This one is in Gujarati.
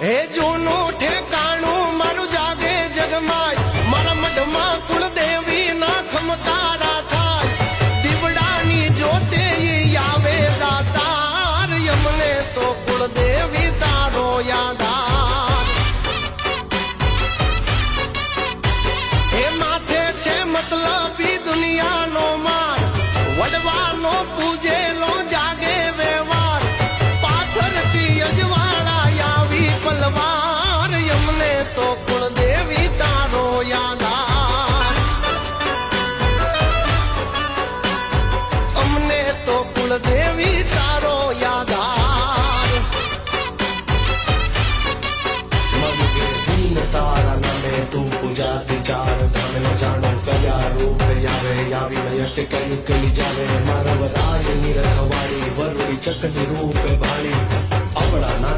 હે જૂનું ઠેકાણું મારું જાગે જગમાય મારા મઢમાં કુળદેવી ના ખમકારા થાય દીવડાની જોતે ઈ આવે દાતાર યમને તો કુળદેવી તારો યાદાર હે માથે છે મતલબી દુનિયાનો માર વડવાનો પૂજેલો જાગે વ્યવહાર પાથરતી અજવાળા આવી પલવાર યમને તો કુળદેવી તારો યાદાર અમને તો કુળદેવી તારો યાદાર મગે દીન તારા નામે તું પૂજાતી ચાર ધામ ન જાણો કયા રૂપ આવે આવી અટકલી કલી જાવે મારા વરાય ની રખવાડી વરુડી ચકની રૂપે ભાળી અવળા ના